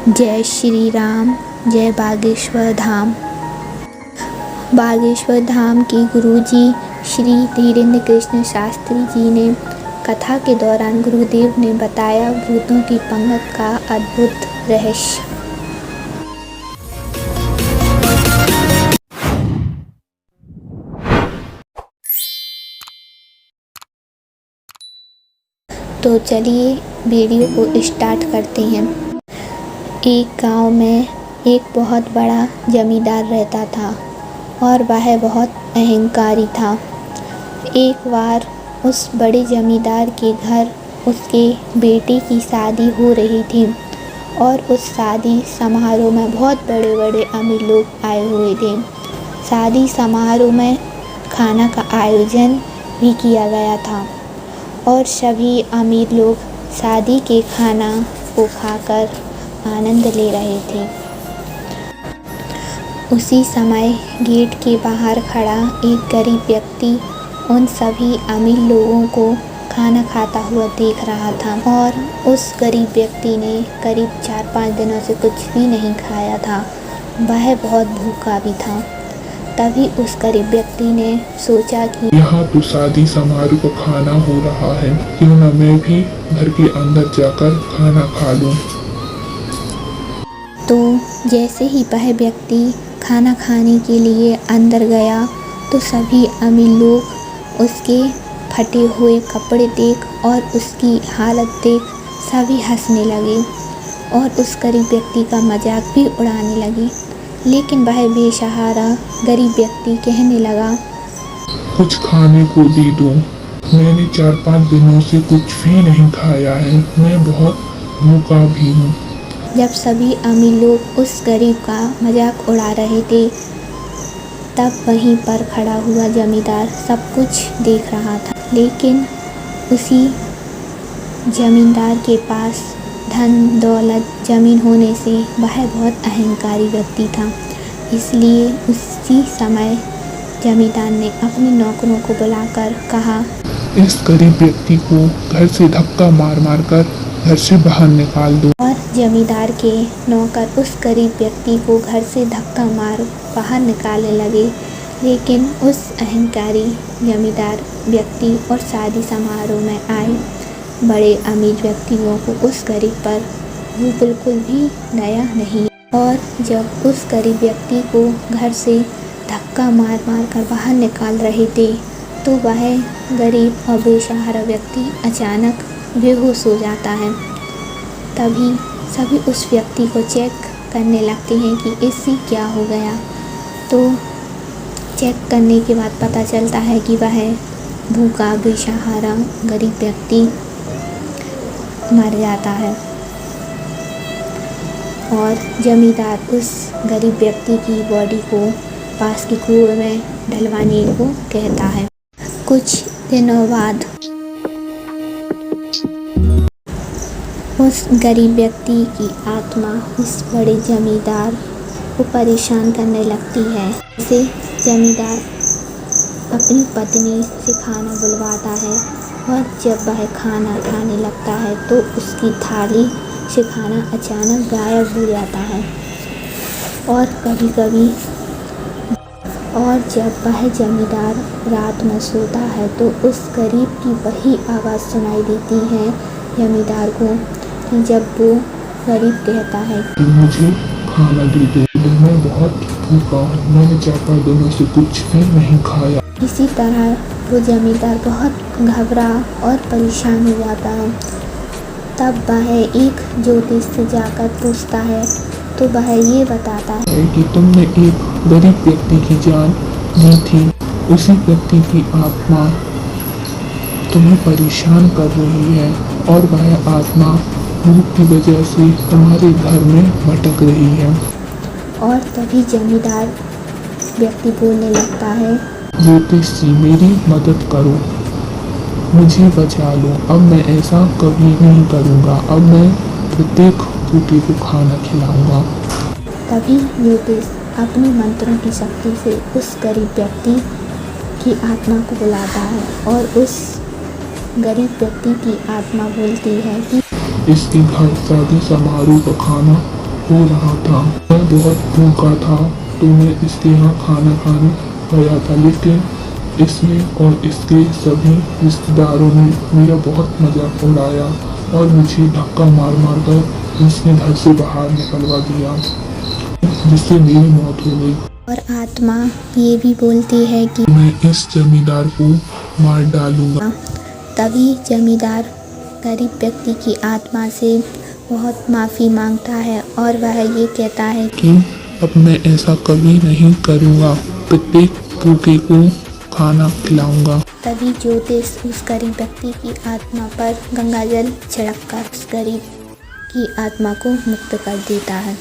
जय श्री राम। जय बागेश्वर धाम। बागेश्वर धाम के गुरुजी श्री धीरेन्द्र कृष्ण शास्त्री जी ने कथा के दौरान गुरुदेव ने बताया भूतों की पंगत का अद्भुत रहस्य। तो चलिए वीडियो को स्टार्ट करते हैं। एक गांव में एक बहुत बड़ा जमींदार रहता था और वह बहुत अहंकारी था। एक बार उस बड़े जमींदार के घर उसके बेटे की शादी हो रही थी और उस शादी समारोह में बहुत बड़े बड़े अमीर लोग आए हुए थे। शादी समारोह में खाना का आयोजन भी किया गया था और सभी अमीर लोग शादी के खाना को खाकर आनंद ले रहे थे। उसी समय गेट के बाहर खड़ा एक गरीब व्यक्ति उन सभी अमीर लोगों को खाना खाता हुआ देख रहा था और उस गरीब व्यक्ति ने करीब 4-5 दिनों से कुछ भी नहीं खाया था। वह बहुत भूखा भी था। तभी उस गरीब व्यक्ति ने सोचा कि यहाँ तो शादी समारोह का खाना हो रहा है, क्यों न मैं भी घर के अंदर जाकर खाना खा लूं। तो जैसे ही वह व्यक्ति खाना खाने के लिए अंदर गया तो सभी अमीर लोग उसके फटे हुए कपड़े देख और उसकी हालत देख सभी हंसने लगे और उस गरीब व्यक्ति का मजाक भी उड़ाने लगे। लेकिन वह बेसहारा गरीब व्यक्ति कहने लगा, कुछ खाने को दे दो, मैंने 4-5 दिनों से कुछ भी नहीं खाया है, मैं बहुत भूखा भी हूँ। जब सभी अमीर लोग उस गरीब का मजाक उड़ा रहे थे तब वहीं पर खड़ा हुआ जमींदार सब कुछ देख रहा था। लेकिन उसी जमींदार के पास धन दौलत जमीन होने से वह बहुत अहंकारी व्यक्ति था। इसलिए उसी समय जमींदार ने अपने नौकरों को बुलाकर कहा, इस गरीब व्यक्ति को घर से धक्का मार मार कर घर से बाहर निकाल दो। और जमींदार के नौकर उस गरीब व्यक्ति को घर से धक्का मार बाहर निकालने लगे। लेकिन उस अहंकारी जमींदार व्यक्ति और शादी समारोह में आए बड़े अमीर व्यक्तियों को उस गरीब पर वो बिल्कुल भी दया नहीं। और जब उस गरीब व्यक्ति को घर से धक्का मार मार कर बाहर निकाल रहे थे तो वह गरीब और बेसहारा व्यक्ति अचानक बेहोश हो जाता है। तभी सभी उस व्यक्ति को चेक करने लगते हैं कि इससे क्या हो गया। तो चेक करने के बाद पता चलता है कि वह भूखा बेसहारा गरीब व्यक्ति मर जाता है और जमींदार उस गरीब व्यक्ति की बॉडी को पास के कुएं में डलवाने को कहता है। कुछ दिनों बाद उस गरीब व्यक्ति की आत्मा उस बड़े जमींदार को परेशान करने लगती है। इसे जमींदार अपनी पत्नी से खाना बुलवाता है और जब वह खाना खाने लगता है तो उसकी थाली से खाना अचानक गायब हो जाता है। और कभी-कभी जब वह जमींदार रात में सोता है तो उस गरीब की वही आवाज़ सुनाई देती है जमींदार को कि जब वो गरीब कहता है, मुझे खाना दे दो, मैं बहुत भूखा हूँ, मैंने 4-5 दिनों से कुछ भी नहीं खाया। इसी तरह वो जमींदार बहुत घबरा और परेशान हो जाता है। तब वह एक ज्योतिष से जाकर पूछता है तो वह ये बताता है कि तुमने एक गरीब व्यक्ति की जान ली थी, उसी व्यक्ति की आत्मा तुम्हें परेशान कर रही है और वह आत्मा भूख की वजह से तुम्हारे घर में भटक रही है। और तभी जमींदार व्यक्ति बोलने लगता है, ज्योतिष जी मेरी मदद करो, मुझे बचा लो, अब मैं ऐसा कभी नहीं करूँगा, अब मैं प्रत्येक भूखे को खाना खिलाऊंगा। तभी ज्योतिष अपने मंत्रों की शक्ति से उस गरीब व्यक्ति की आत्मा को बुलाता है और उस गरीब व्यक्ति की आत्मा बोलती है कि इसके घर शादी समारोह का खाना हो रहा था। मैं बहुत भूखा था तो मैं इसके यहाँ खाना खाने गया था, लेकिन इसने और इसके सभी रिश्तेदारों ने मेरा बहुत मजाक उड़ाया और मुझे धक्का मार मार कर उसने घर से बाहर निकलवा दिया, जिससे मेरी मौत हो गई। और आत्मा ये भी बोलती है कि मैं इस जमींदार को मार डालूंगा। तभी जमींदार गरीब व्यक्ति की आत्मा से बहुत माफ़ी मांगता है और वह ये कहता है कि अब मैं ऐसा कभी नहीं करूँगा, प्रत्येक भूखे को खाना खिलाऊंगा। तभी ज्योतिष उस गरीब व्यक्ति की आत्मा पर गंगाजल छिड़ककर उस गरीब की आत्मा को मुक्त कर देता है।